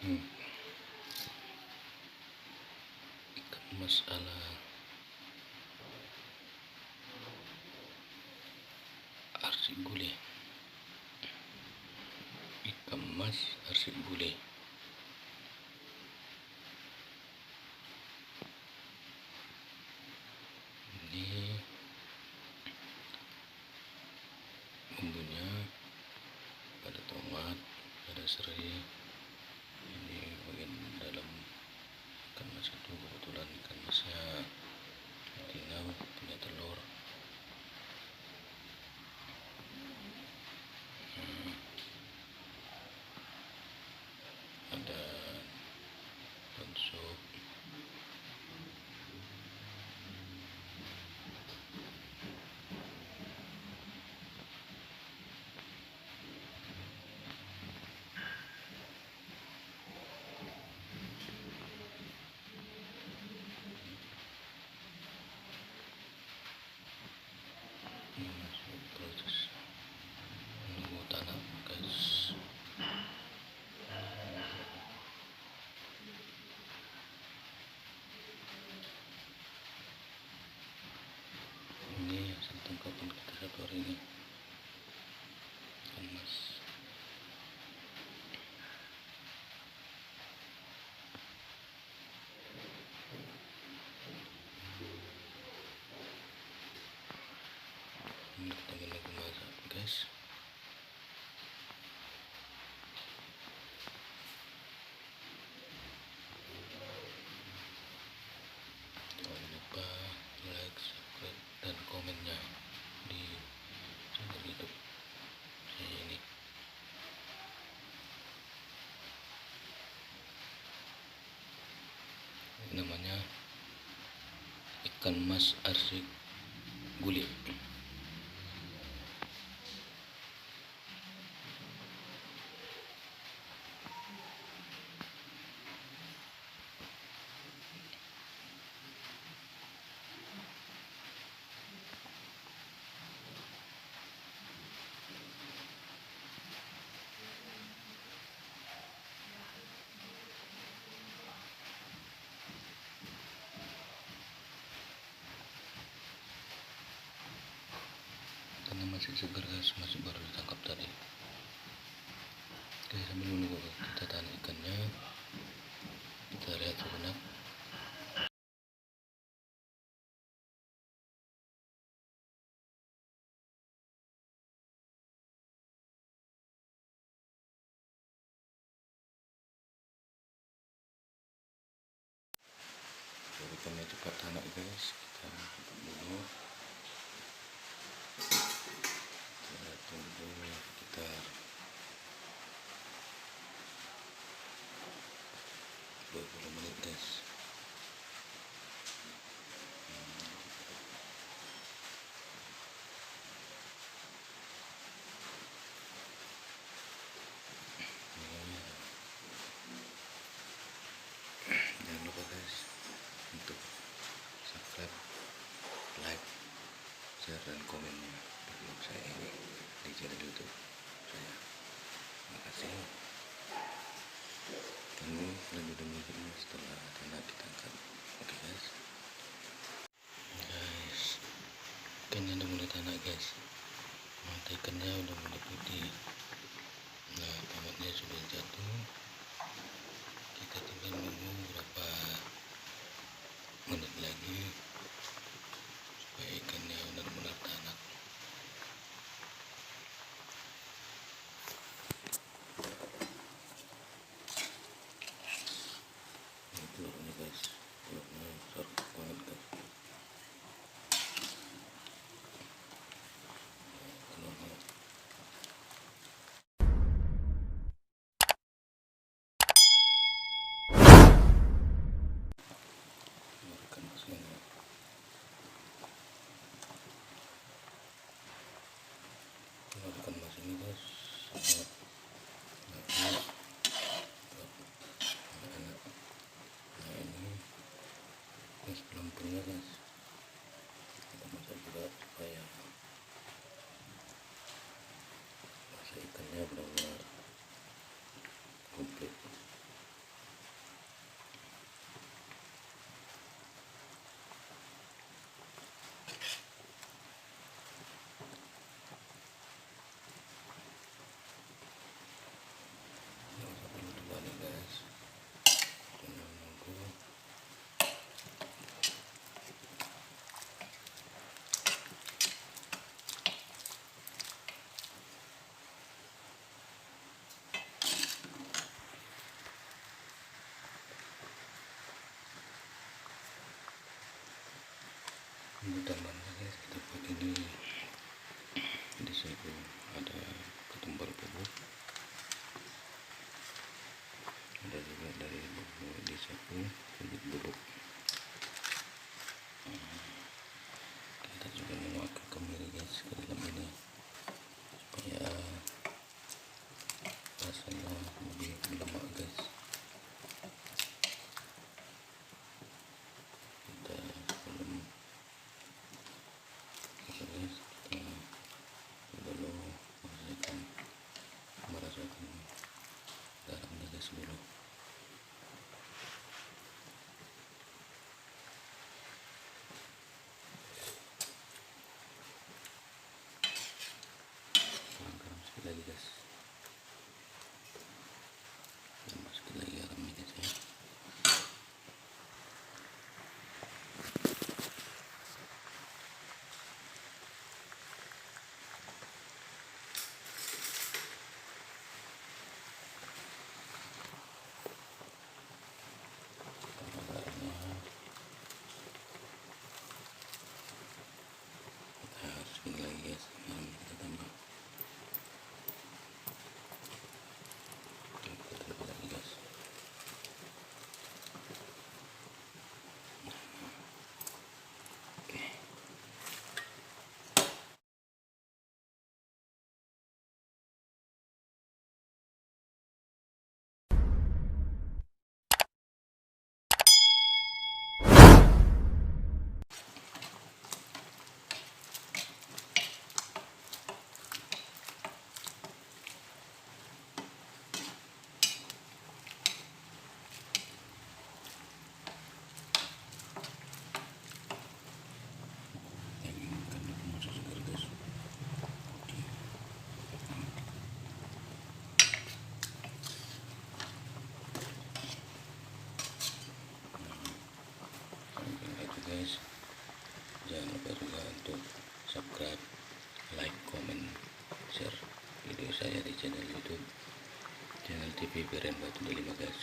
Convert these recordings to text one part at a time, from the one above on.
Hmm, ikan mas ala arsik gulai. Ikan mas arsik gulai. Ini bumbunya ada tomat, ada serai. Ini bagian dalam ikan mas itu, kebetulan ikan masnya betina, punya telur. Ada daun sup, proses menunggu tanah guys. Ini hasil tangkapan kita satu hari ini, ikan mas. Ini kita menunggu masak guys. Jangan lupa like, subscribe, dan komennya di channel YouTube saya ini. Namanya ikan mas arsik gulai. Karena masih segar guys, masih baru ditangkap tadi. Oke, sambil menunggu kita tahan ikannya, kita lihat sebentar. Ikannya cepat tanak guys, kita tutup dulu. Kita tunggu sekitar 20 menit guys. Jangan lupa guys untuk subscribe, like, share, dan komennya di vlog saya ini di channel YouTube saya. Terima kasih. Tunggu lanjutan videonya setelah tanak kita angkat. Oke guys. Guys, ikannya udah mulai tanak guys. Mata ikannya udah mulai putih. Nah, tomatnya sudah jatuh. Kita tinggal menunggu berapa menit lagi supaya ikannya benar-benar tanak. Ini telurnya guys, telurnya besar banget guys. Telurnya ikan mas ini. Ikan mas ini guys sangat bagus, enak. Nah, ini guys pelampungnya guys, kita masak juga supaya rasa ikannya benar-benar komplit. rasanya lebih lemak guys. Kita sebelum guys, kita dulu merasakan garamnya guys dulu. Garam sekali lagi guys. Masukin lagi garamnya guys ya. Ini lagi guys, garam kita tambah. Kita tambah lagi guys. Oke. Guys, jangan lupa juga untuk subscribe, like, comment, share video saya di channel YouTube, channel TV Beren Batu Delima guys.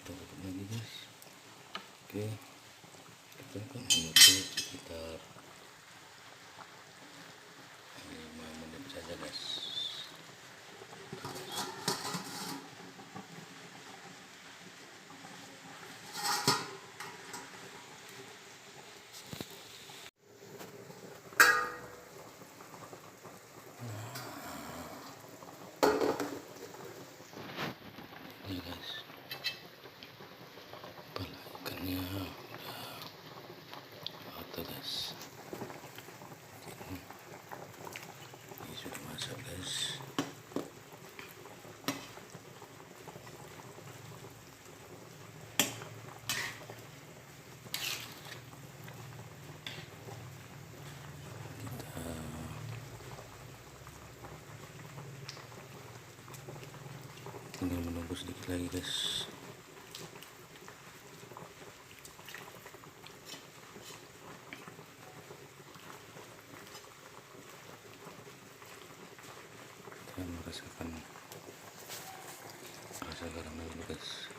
Kita tutup lagi guys. Oke, kita akan menutup sekitar 5 menit saja guys. Ini guys, kepala ikannya udah matang guys. Ini sudah masak guys. Tinggal menunggu sedikit lagi guys. Kita merasakan rasa garamnya dulu guys.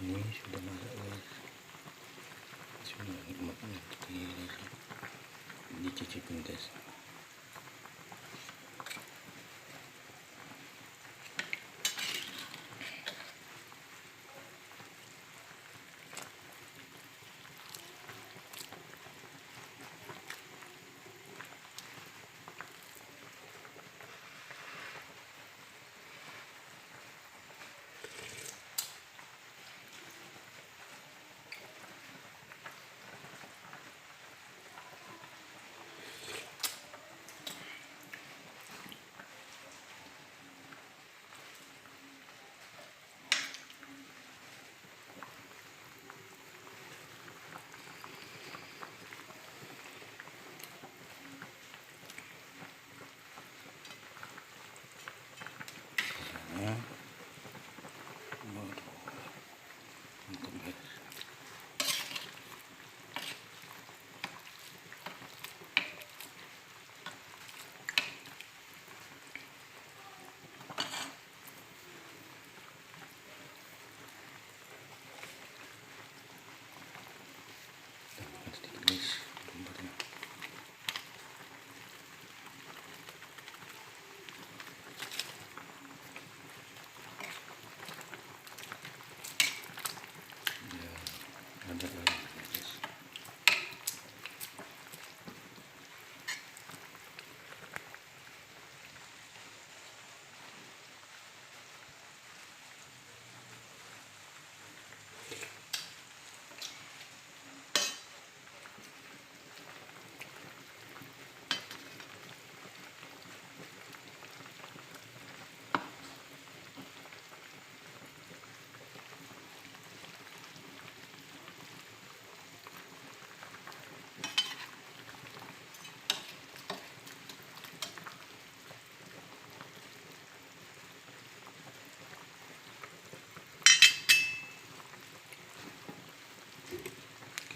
Ini sudah masak guys. Sudah nikmatnya dicicipin guys.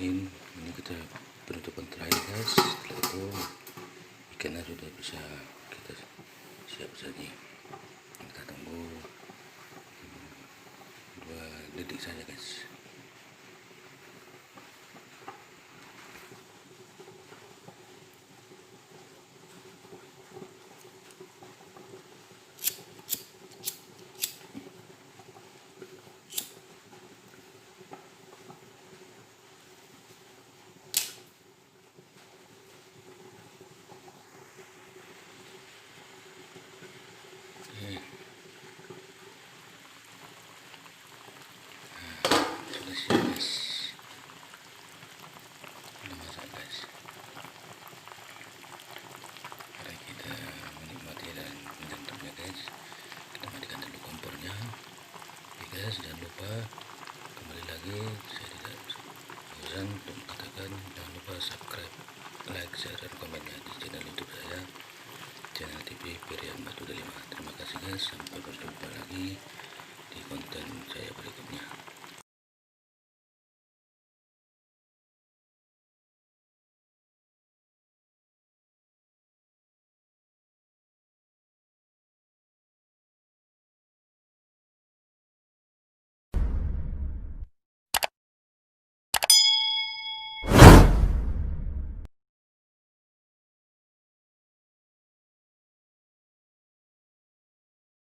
Bismillahirrahmanirrahim. Ini kita penutupan terakhir guys. Setelah itu ikannya sudah bisa kita siap saji. Kita tunggu 2 detik saja guys. Sudah siap guys. Sudah masak guys. Mari kita menikmati dan menyantapnya guys. Kita matikan dulu kompornya. Oke guys, jangan lupa kembali lagi, saya tidak bosan untuk mengatakan jangan lupa subscribe, like, share, dan komennya di channel YouTube saya, channel TV Perian Batu Delima. Terima kasih guys, sampai berjumpa lagi di konten